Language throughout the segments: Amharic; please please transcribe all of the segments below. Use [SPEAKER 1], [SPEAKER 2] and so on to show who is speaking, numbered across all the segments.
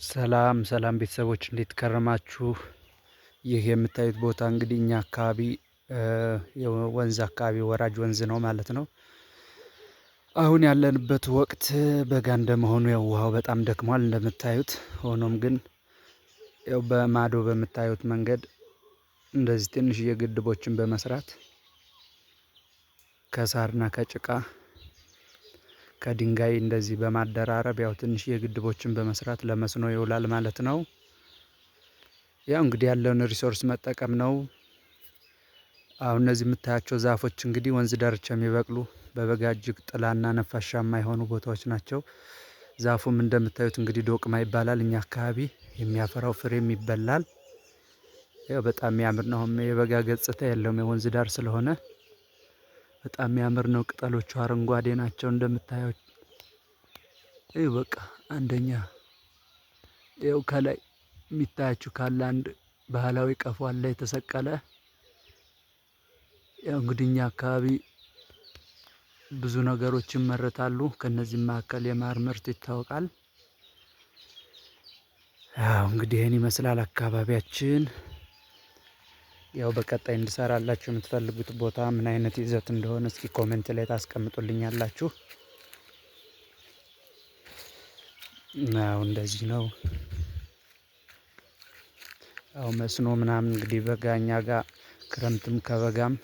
[SPEAKER 1] ሰላም ሰላም ቤተሰቦች እንዴት ከረማችሁ? ይህ የምታዩት ቦታ እንግዲህ እኛ አካባቢ የወንዝ አካባቢ ወራጅ ወንዝ ነው ማለት ነው። አሁን ያለንበት ወቅት በጋ እንደመሆኑ ያው ውሃው በጣም ደክሟል እንደምታዩት። ሆኖም ግን ያው በማዶ በምታዩት መንገድ እንደዚህ ትንሽዬ ግድቦችን በመስራት ከሳርና ከጭቃ ከድንጋይ እንደዚህ በማደራረብ ያው ትንሽዬ ግድቦችን በመስራት ለመስኖ ይውላል ማለት ነው። ያው እንግዲህ ያለውን ሪሶርስ መጠቀም ነው። አሁን እነዚህ የምታያቸው ዛፎች እንግዲህ ወንዝ ዳርቻ የሚበቅሉ በበጋ እጅግ ጥላና ነፋሻማ የሆኑ ቦታዎች ናቸው። ዛፉም እንደምታዩት እንግዲህ ዶቅማ ይባላል እኛ አካባቢ የሚያፈራው ፍሬም ይበላል። ያው በጣም የሚያምር ነው። የበጋ ገጽታ የለውም የወንዝ ዳር ስለሆነ በጣም የሚያምር ነው። ቅጠሎቹ አረንጓዴ ናቸው እንደምታዩት። ይኸው በቃ አንደኛ ይኸው ከላይ የሚታያችሁ ካለ አንድ ባህላዊ ቀፎ አለ የተሰቀለ። ያው እንግዲህ እኛ አካባቢ ብዙ ነገሮች ይመረታሉ ከነዚህም መካከል የማር ምርት ይታወቃል። ያው እንግዲህ ይሄን ይመስላል አካባቢያችን። ያው በቀጣይ እንድሰራላችሁ የምትፈልጉት ቦታ ምን አይነት ይዘት እንደሆነ እስኪ ኮሜንት ላይ ታስቀምጡልኛላችሁ። ያው እንደዚህ ነው። ያው መስኖ ምናምን እንግዲህ በጋ እኛ ጋር ክረምትም ከበጋም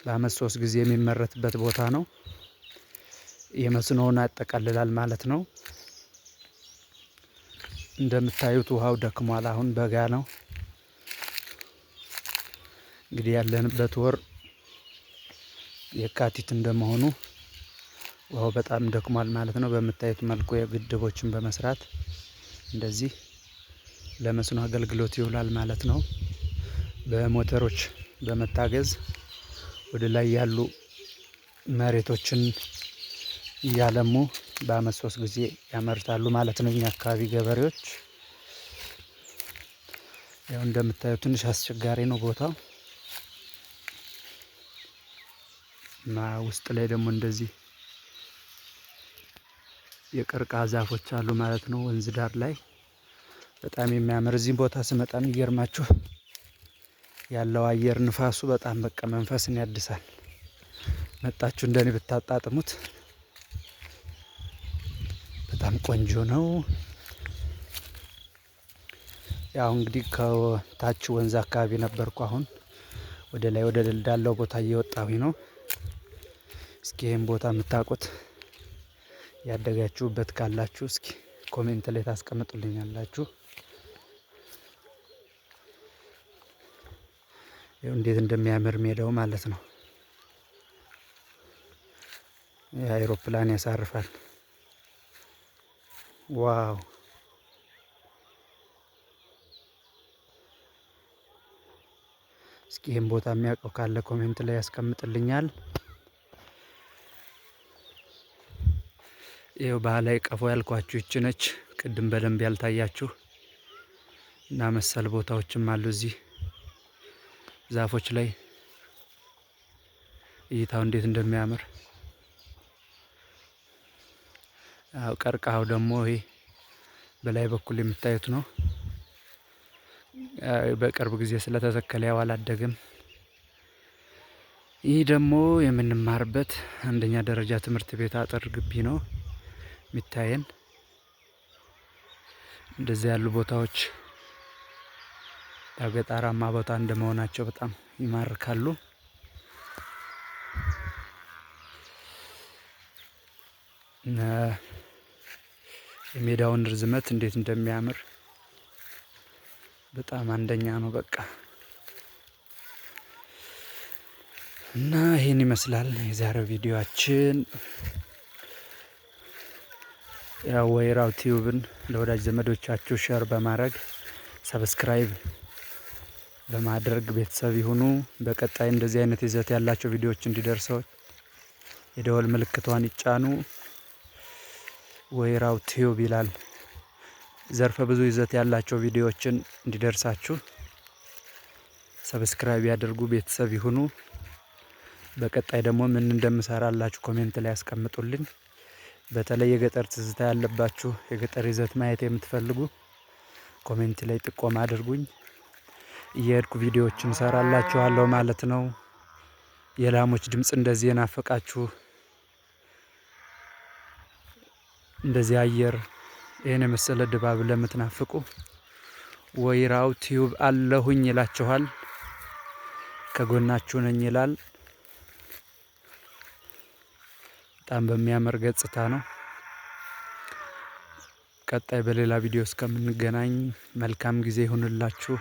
[SPEAKER 1] በአመት 3 ጊዜ የሚመረትበት ቦታ ነው። የመስኖውን ያጠቃልላል ማለት ነው። እንደምታዩት ውሃው ደክሟል አሁን በጋ ነው። እንግዲህ ያለንበት ወር የካቲት እንደመሆኑ ውሃው በጣም ደክሟል ማለት ነው። በምታዩት መልኩ የግድቦችን በመስራት እንደዚህ ለመስኖ አገልግሎት ይውላል ማለት ነው። በሞተሮች በመታገዝ ወደ ላይ ያሉ መሬቶችን እያለሙ በአመት 3 ጊዜ ያመርታሉ ማለት ነው። እኛ አካባቢ ገበሬዎች ያው እንደምታዩት ትንሽ አስቸጋሪ ነው ቦታው። እና ውስጥ ላይ ደግሞ እንደዚህ የቀርከሃ ዛፎች አሉ ማለት ነው። ወንዝ ዳር ላይ በጣም የሚያምር እዚህ ቦታ ስመጣ የሚገርማችሁ ያለው አየር ንፋሱ በጣም በቃ መንፈስን ያድሳል። መጣችሁ እንደኔ ብታጣጥሙት በጣም ቆንጆ ነው። ያው እንግዲህ ከታች ወንዝ አካባቢ ነበርኩ። አሁን ወደ ላይ ወደ ደልዳላው ቦታ እየወጣሁኝ ነው። እስኪ ይሄን ቦታ የምታውቁት ያደጋችሁበት ካላችሁ እስኪ ኮሜንት ላይ ታስቀምጡልኛላችሁ። ይኸው እንዴት እንደሚያምር ሜዳው ማለት ነው። የአይሮፕላን ያሳርፋል። ዋው! እስኪ ይሄን ቦታ የሚያውቀው ካለ ኮሜንት ላይ ያስቀምጥልኛል። ይኸው ባህላዊ ቀፎ ያልኳችሁ ይቺ ነች። ቅድም በደንብ ያልታያችሁ እና መሰል ቦታዎችም አሉ እዚህ ዛፎች ላይ እይታው እንዴት እንደሚያምር። ያው ቀርከሃው ደግሞ ይሄ በላይ በኩል የምታዩት ነው። በቅርብ ጊዜ ስለተተከለ ያው አላደገም። ይህ ደግሞ የምንማርበት አንደኛ ደረጃ ትምህርት ቤት አጥር ግቢ ነው የሚታየን። እንደዚህ ያሉ ቦታዎች ገጠራማ ቦታ እንደመሆናቸው በጣም ይማርካሉ። የሜዳውን ርዝመት እንዴት እንደሚያምር በጣም አንደኛ ነው በቃ። እና ይሄን ይመስላል የዛሬው ቪዲዮአችን። ያው ወይራው ቲዩብን ለወዳጅ ዘመዶቻችሁ ሼር በማድረግ ሰብስክራይብ በማድረግ ቤተሰብ ይሁኑ። በቀጣይ እንደዚህ አይነት ይዘት ያላቸው ቪዲዮዎች እንዲደርሰው የደወል ምልክቷን ይጫኑ። ወይራው ቲዩብ ይላል። ዘርፈ ብዙ ይዘት ያላቸው ቪዲዮዎችን እንዲደርሳችሁ ሰብስክራይብ ያድርጉ፣ ቤተሰብ ይሁኑ። በቀጣይ ደግሞ ምን እንደምሰራላችሁ ኮሜንት ላይ ያስቀምጡልኝ። በተለይ የገጠር ትዝታ ያለባችሁ የገጠር ይዘት ማየት የምትፈልጉ ኮሜንት ላይ ጥቆማ አድርጉኝ። እየሄድኩ ቪዲዮዎችን እሰራላችኋለሁ ማለት ነው። የላሞች ድምጽ እንደዚህ የናፈቃችሁ እንደዚህ አየር ይሄን የመሰለ ድባብ ለምትናፍቁ ወይራው ቲዩብ አለሁኝ ይላችኋል። ከጎናችሁ ነኝ ይላል። በጣም በሚያምር ገጽታ ነው። ቀጣይ በሌላ ቪዲዮ እስከምንገናኝ መልካም ጊዜ ይሁንላችሁ።